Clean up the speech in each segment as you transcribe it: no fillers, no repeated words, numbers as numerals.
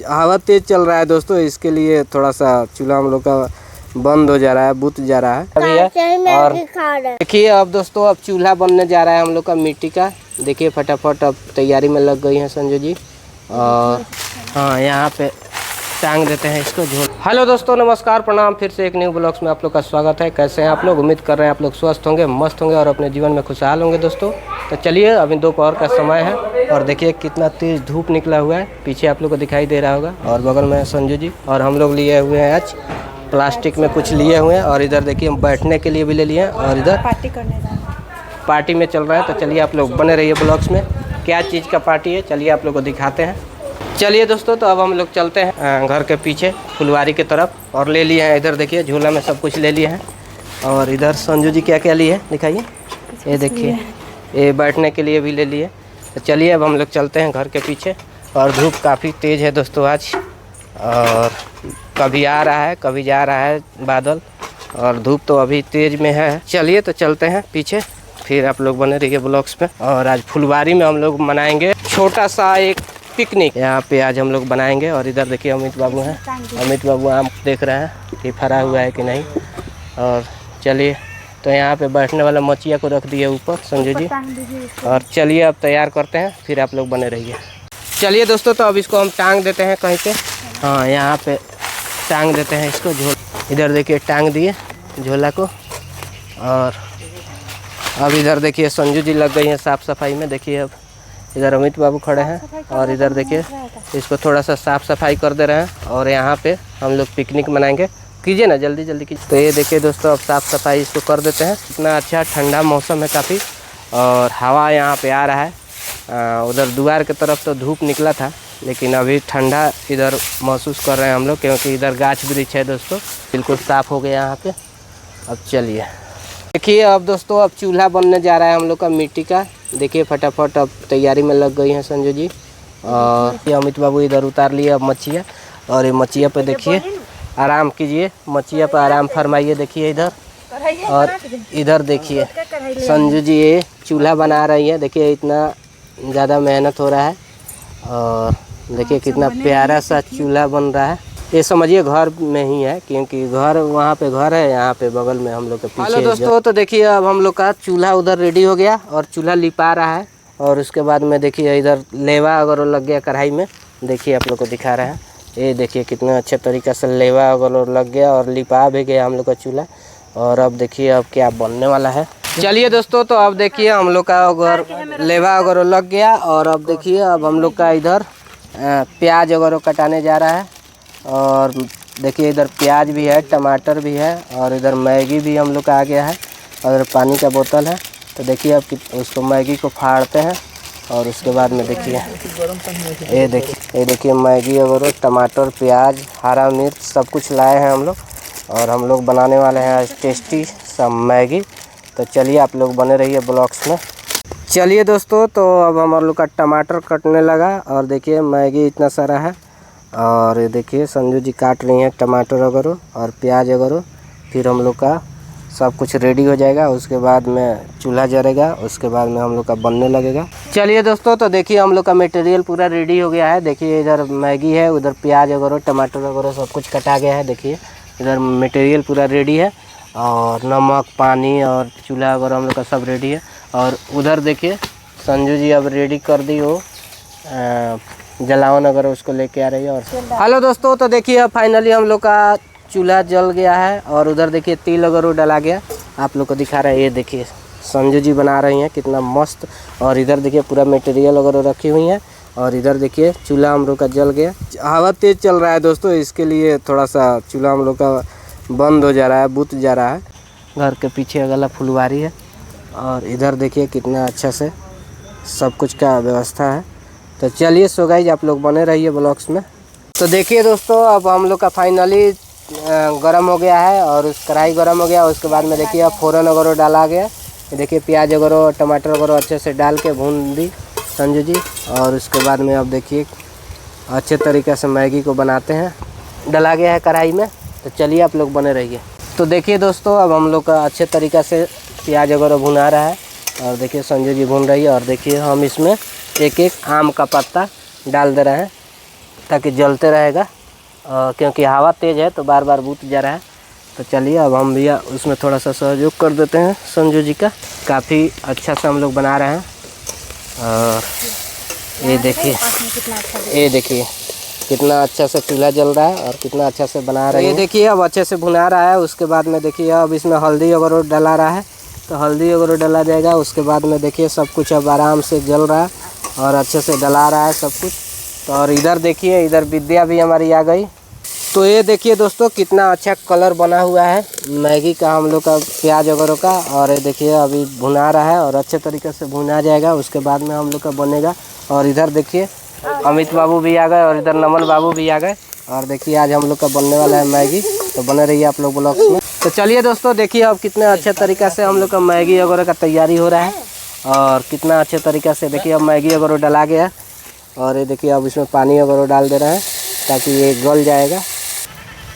हवा तेज चल रहा है दोस्तों, इसके लिए थोड़ा सा चूल्हा हम लोग का बंद हो जा रहा है, बुझ जा रहा है अभी है। और देखिए अब दोस्तों अब चूल्हा बनने जा रहा है हम लोग का मिट्टी का। देखिए फटाफट अब तैयारी में लग गई है संजू जी। और हाँ यहाँ पे टांग देते हैं इसको झोल। हेलो दोस्तों नमस्कार प्रणाम, फिर से एक न्यू ब्लॉग्स में आप लोग का स्वागत है। कैसे हैं आप लोग? उम्मीद कर रहे हैं आप लोग स्वस्थ होंगे, मस्त होंगे और अपने जीवन में खुशहाल होंगे दोस्तों। तो चलिए अभी दोपहर का समय है और देखिए कितना तेज़ धूप निकला हुआ है, पीछे आप लोग को दिखाई दे रहा होगा। और बगल में है संजू जी और हम लोग लिए हुए हैं आज प्लास्टिक में कुछ लिए हुए हैं। और इधर देखिए हम बैठने के लिए भी ले लिए हैं और इधर पार्टी में चल रहा है। तो चलिए आप लोग बने रहिए ब्लॉग्स में, क्या चीज़ का पार्टी है चलिए आप लोग को दिखाते हैं। चलिए दोस्तों तो अब हम लोग चलते हैं घर के पीछे फुलवारी की तरफ और ले लिए हैं। इधर देखिए झूला में सब कुछ ले लिए हैं। और इधर संजू जी क्या क्या लिए हैं दिखाइए। ये देखिए ये बैठने के लिए भी ले लिए। तो चलिए अब हम लोग चलते हैं घर के पीछे। और धूप काफ़ी तेज़ है दोस्तों आज, और कभी आ रहा है कभी जा रहा है बादल, और धूप तो अभी तेज़ में है। चलिए तो चलते हैं पीछे, फिर आप लोग बने रहिए ब्लॉग्स पे। और आज फुलवारी में हम लोग मनाएंगे छोटा सा एक पिकनिक, यहाँ पे आज हम लोग बनाएंगे। और इधर देखिए अमित बाबू हैं, अमित बाबू आम देख रहे हैं कि फरा हुआ है कि नहीं। और चलिए तो यहाँ पे बैठने वाला मचिया को रख दिए ऊपर संजू जी। और चलिए अब तैयार करते हैं, फिर आप लोग बने रहिए। चलिए दोस्तों तो अब इसको हम टांग देते हैं कहीं पे। हाँ यहाँ पे टांग देते हैं इसको झोल। इधर देखिए टांग दिए झोला को। और अब इधर देखिए संजू जी लग गई हैं साफ़ सफाई में। देखिए अब इधर अमित बाबू खड़े हैं और इधर देखिए इसको थोड़ा सा साफ़ सफाई कर दे रहे हैं। और यहाँ पे हम लोग पिकनिक मनाएंगे, कीजिए ना जल्दी जल्दी कीजिए। तो ये देखिए दोस्तों अब साफ़ सफाई इसको कर देते हैं। इतना अच्छा ठंडा मौसम है काफ़ी, और हवा यहाँ पे आ रहा है। उधर द्वार की तरफ तो धूप निकला था, लेकिन अभी ठंडा इधर महसूस कर रहे हैं हम लोग, क्योंकि इधर गाछ वृक्ष है दोस्तों, बिल्कुल साफ़ हो गया यहाँ पे। अब चलिए देखिए अब दोस्तों अब चूल्हा बनने जा रहा है हम लोग का मिट्टी का। देखिए फटाफट अब तैयारी में लग गई हैं संजू जी। और ये अमित बाबू इधर उतार लिए अब मच्छिया। और ये मच्छिया पे देखिए आराम कीजिए, मच्छिया पर आराम फरमाइए। देखिए इधर और इधर देखिए संजू जी ये चूल्हा बना रही है। देखिए इतना ज़्यादा मेहनत हो रहा है और देखिए कितना प्यारा सा चूल्हा बन रहा है। ये समझिए घर में ही है, क्योंकि घर वहाँ पे घर है, यहाँ पे बगल में हम लोग के पीछे। हेलो दोस्तों तो देखिए अब हम लोग का चूल्हा उधर रेडी हो गया और चूल्हा लिपा रहा है। और उसके बाद में देखिए इधर लेवा अगर लग गया कढ़ाई में। देखिए आप लोग को दिखा रहे हैं, ये देखिए कितना अच्छे तरीक़े से लेवा अगर लग गया और लिपा भी गया हम लोग का चूल्हा। और अब देखिए अब क्या बनने वाला है। चलिए दोस्तों तो अब देखिए हम लोग का अगर लेवा अगर लग गया। और अब देखिए अब हम लोग का इधर प्याज अगर कटाने जा रहा है। और देखिए इधर प्याज भी है, टमाटर भी है, और इधर मैगी भी हम लोग का आ गया है, और पानी का बोतल है। तो देखिए अब उसको मैगी को फाड़ते हैं। और उसके बाद में देखिए ये देखिए मैगी वगैरह, टमाटर, प्याज, हरा मिर्च सब कुछ लाए हैं हम लोग। और हम लोग बनाने वाले हैं आज टेस्टी सा मैगी। तो चलिए आप लोग बने रहिए ब्लॉग्स में। चलिए दोस्तों तो अब हम लोग का टमाटर कटने लगा और देखिए मैगी इतना सारा है। और ये देखिए संजू जी काट रही हैं टमाटर वगैरह और प्याज वगैरह। फिर हम लोग का सब कुछ रेडी हो जाएगा, उसके बाद में चूल्हा जलेगा, उसके बाद में हम लोग का बनने लगेगा। चलिए दोस्तों तो देखिए हम लोग का मटेरियल पूरा रेडी हो गया है। देखिए इधर मैगी है, उधर प्याज वगैरह, टमाटर वगैरह सब कुछ कटा गया है। देखिए इधर मटेरियल पूरा रेडी है, और नमक, पानी और चूल्हा वगैरह हम लोग का सब रेडी है। और उधर देखिए संजू जी अब रेडी कर दी हो जलावन अगर उसको लेके आ रही है। और हेलो दोस्तों तो देखिए अब फाइनली हम लोग का चूल्हा जल गया है। और उधर देखिए तिल वगैरह डाला गया, आप लोग को दिखा रहा है। ये देखिए संजू जी बना रही हैं कितना मस्त। और इधर देखिए पूरा मटेरियल वगैरह रखी हुई है। और इधर देखिए चूल्हा हम लोग का जल गया। हवा तेज़ चल रहा है दोस्तों, इसके लिए थोड़ा सा चूल्हा हम लोग का बंद हो जा रहा है, बुझ जा रहा है। घर के पीछे अगला फुलवारी है। और इधर देखिए कितना अच्छा से सब कुछ का व्यवस्था है। तो चलिए सो गाइस आप लोग बने रहिए ब्लॉग्स में। तो देखिए दोस्तों अब हम लोग का फाइनली गरम हो गया है, और उस कढ़ाई गरम हो गया। उसके बाद में देखिए अब फ़ौरन वगैरह डाला गया। देखिए प्याज वगैरह, टमाटर वगैरह अच्छे से डाल के भून दी संजू जी। और उसके बाद में अब देखिए अच्छे तरीक़े से मैगी को बनाते हैं, डाला गया है कढ़ाई में। तो चलिए आप लोग बने रहिए। तो देखिए दोस्तों अब हम लोग का अच्छे तरीक़े से प्याज वगैरह भुना रहा है। और देखिए संजू जी भून रही है। और देखिए हम इसमें एक एक आम का पत्ता डाल दे रहे हैं। ताकि जलते रहेगा, क्योंकि हवा तेज़ है तो बार बार बुझ जा रहा है। तो चलिए अब हम भैया उसमें थोड़ा सा सहयोग कर देते हैं संजू जी का। काफ़ी अच्छा से हम लोग बना रहे हैं। और ये देखिए कितना अच्छा से चूल्हा जल रहा है और कितना अच्छा से बना रहे हैं। ये देखिए अब अच्छे से भुना रहा है। उसके बाद में देखिए अब इसमें हल्दी वगैरह डला रहा है, तो हल्दी वगैरह डला जाएगा। उसके बाद में देखिए सब कुछ अब आराम से जल रहा है और अच्छे से डला रहा है सब कुछ। तो और इधर देखिए, इधर विद्या भी हमारी आ गई। तो ये देखिए दोस्तों कितना अच्छा कलर बना हुआ है मैगी का, हम लोग का प्याज वगैरह का। और ये देखिए अभी भुना रहा है और अच्छे तरीके से भुना जाएगा, उसके बाद में हम लोग का बनेगा। और इधर देखिए अमित बाबू भी आ गए और इधर नमन बाबू भी आ गए। और देखिए आज हम लोग का बनने वाला है मैगी, तो बने रहिए आप लोग ब्लॉग्स में। तो चलिए दोस्तों देखिए अब कितने अच्छे तरीक़े से हम लोग का मैगी वगैरह का तैयारी हो रहा है और कितना अच्छे तरीक़े से देखिए अब मैगी वगैरह डला गया। और ये देखिए अब इसमें पानी वगैरह डाल दे रहे हैं ताकि ये गल जाएगा।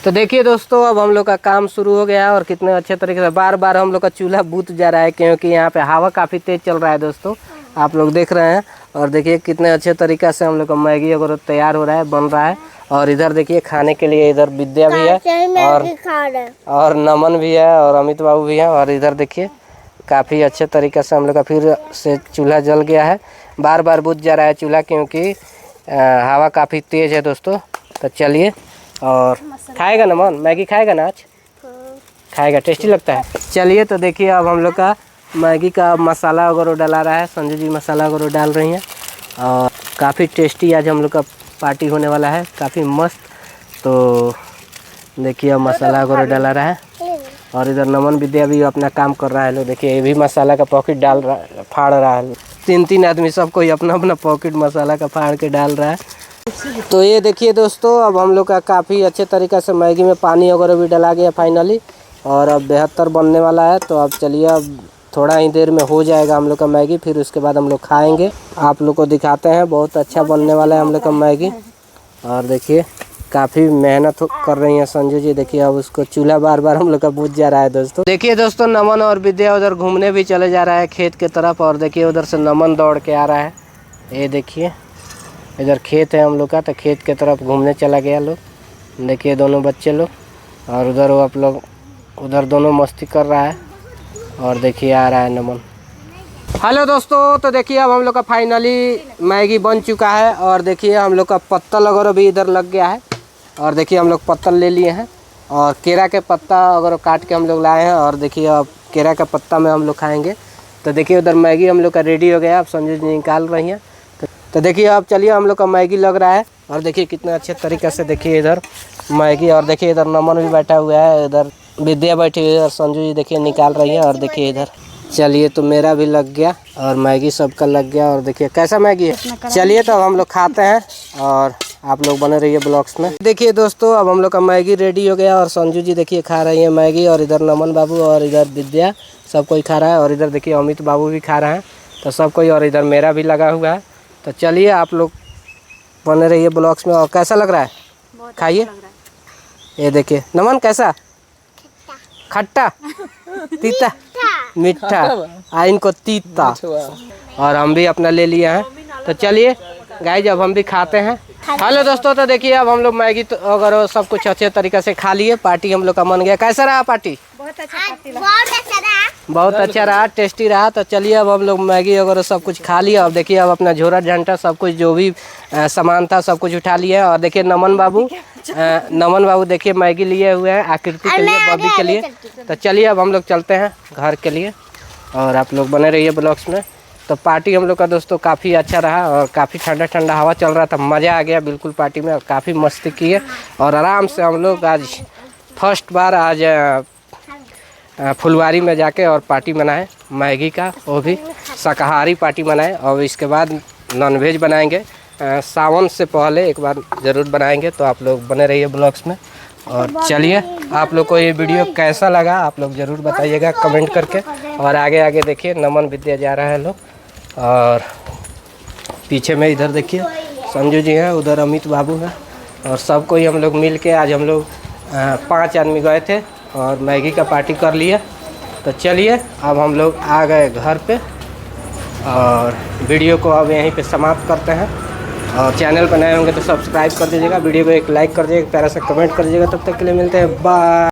तो देखिए दोस्तों अब हम लोग का काम शुरू हो गया है और कितने अच्छे तरीके से बार बार हम लोग का चूल्हा बुझ जा रहा है, क्योंकि यहाँ पे हवा काफ़ी तेज़ चल रहा है दोस्तों, आप लोग देख रहे हैं। और देखिए कितने अच्छे तरीके से हम लोग का मैगी वगैरह तैयार हो रहा है, बन रहा है। और इधर देखिए खाने के लिए इधर विद्या भी है और नमन भी है और अमित बाबू भी है। और इधर देखिए काफ़ी अच्छे तरीके से हम लोग का फिर से चूल्हा जल गया है। बार बार बुझ जा रहा है चूल्हा क्योंकि हवा काफ़ी तेज़ है दोस्तों। तो चलिए, और खाएगा नमन, मैगी खाएगा ना आज? खाएगा, टेस्टी लगता है। चलिए तो देखिए अब हम लोग का मैगी का मसाला वगैरह डाला रहा है, संजू जी मसाला वगैरह डाल रही हैं। और काफ़ी टेस्टी आज हम लोग का पार्टी होने वाला है, काफ़ी मस्त। तो देखिए अब मसाला वगैरह डाला रहा है और इधर नमन विद्या भी अपना काम कर रहा है। लोग देखिए ये भी मसाला का पॉकेट डाल रहा, फाड़ रहा है। तीन आदमी सब कोई अपना अपना पॉकेट मसाला का फाड़ के डाल रहा है। तो ये देखिए दोस्तों अब हम लोग का काफ़ी अच्छे तरीक़े से मैगी में पानी वगैरह भी डला गया फाइनली, और अब बेहतर बनने वाला है। तो अब चलिए अब थोड़ा ही देर में हो जाएगा हम लोग का मैगी, फिर उसके बाद हम लोग खाएंगे। आप लोग को दिखाते हैं, बहुत अच्छा बनने वाला है हम लोग का मैगी। और देखिए काफ़ी मेहनत कर रही हैं संजू जी। देखिए अब उसको चूल्हा बार बार हम लोग का बुझ जा रहा है दोस्तों। देखिए दोस्तों नमन और विद्या उधर घूमने भी चले जा रहा है खेत के तरफ। और देखिए उधर से नमन दौड़ के आ रहा है। ये देखिए इधर खेत है हम लोग का, तो खेत के तरफ घूमने चला गया लोग। देखिए दोनों बच्चे लोग, और उधर वो आप लोग उधर दोनों मस्ती कर रहा है। और देखिए आ रहा है नमन। हेलो दोस्तों, तो देखिए अब हम लोग का फाइनली मैगी बन चुका है। और देखिए हम लोग का पत्तल वगैरह भी इधर लग गया है। और देखिए हम लोग पत्तल ले लिए हैं और केरा के पत्ता वगैरह काट के हम लोग लाए हैं। और देखिए अब केरा का पत्ता में हम लोग खाएँगे। तो देखिए उधर मैगी हम लोग का रेडी हो गया, अब संजू जी निकाल रही हैं। तो देखिए अब चलिए हम लोग का मैगी लग रहा है। और देखिए कितने अच्छे तरीके से देखिए इधर मैगी। और देखिए इधर नमन भी बैठा हुआ है, इधर विद्या बैठी हुई है और संजू जी देखिए निकाल रही है। और देखिए इधर चलिए तो मेरा भी लग गया और मैगी सबका लग गया। और देखिए कैसा मैगी है। चलिए तो अब हम लोग खाते हैं और आप लोग बने रहिए ब्लॉग्स में। देखिए दोस्तों अब हम लोग का मैगी रेडी हो गया और संजू जी देखिए खा रही है मैगी। और इधर नमन बाबू और इधर विद्या सब कोई खा रहा है। और इधर देखिए अमित बाबू भी खा रहे हैं, तो सब कोई। और इधर मेरा भी लगा हुआ है। तो चलिए आप लोग बने रहिए ब्लॉग्स में। और कैसा लग रहा है, खाइए। ये देखिए नमन कैसा, खट्टा तीता मीठा, इनको तीता। और हम भी अपना ले लिए हैं। तो चलिए गाइस अब हम भी खाते हैं। हेलो दोस्तों, तो देखिए अब हम लोग मैगी तो अगर सब कुछ अच्छे तरीके से खा लिए, पार्टी हम लोग का मन गया। कैसा रहा पार्टी? बहुत अच्छा रहा, टेस्टी रहा। तो चलिए अब हम लोग मैगी वगैरह सब कुछ खा लिया। अब देखिए अब अपना झोरा झंटा सब कुछ जो भी सामान था सब कुछ उठा लिया। और देखिए नमन बाबू देखिए मैगी लिए हुए हैं आकृति के लिए, बॉबी के लिए। तो चलिए अब हम लोग चलते हैं घर के लिए और आप लोग बने रहिए ब्लॉग्स में। तो पार्टी हम लोग का दोस्तों काफ़ी अच्छा रहा और काफ़ी ठंडा ठंडा हवा चल रहा था, मज़ा आ गया बिल्कुल पार्टी में। और काफ़ी मस्ती की है और आराम से हम लोग आज फर्स्ट बार आज फुलवारी में जाके और पार्टी मनाए मैगी का, वो भी शाकाहारी पार्टी मनाए। और इसके बाद नॉनवेज बनाएंगे सावन से पहले एक बार ज़रूर बनाएंगे। तो आप लोग बने रहिए ब्लॉग्स में। और चलिए आप लोग को ये वीडियो कैसा लगा आप लोग ज़रूर बताइएगा कमेंट करके। और आगे आगे देखिए नमन विद्या जा रहा है लोग, और पीछे में इधर देखिए संजू जी हैं, उधर अमित बाबू हैं। और सब कोई हम लोग मिल के आज हम लोग 5 आदमी गए थे और मैगी का पार्टी कर लिए। तो चलिए अब हम लोग आ गए घर पे और वीडियो को अब यहीं पे समाप्त करते हैं। और चैनल पर नए होंगे तो सब्सक्राइब कर दीजिएगा, वीडियो को एक लाइक कर दीजिएगा, प्यारा सा कमेंट कर दीजिएगा। तब तक के लिए मिलते हैं, बाय।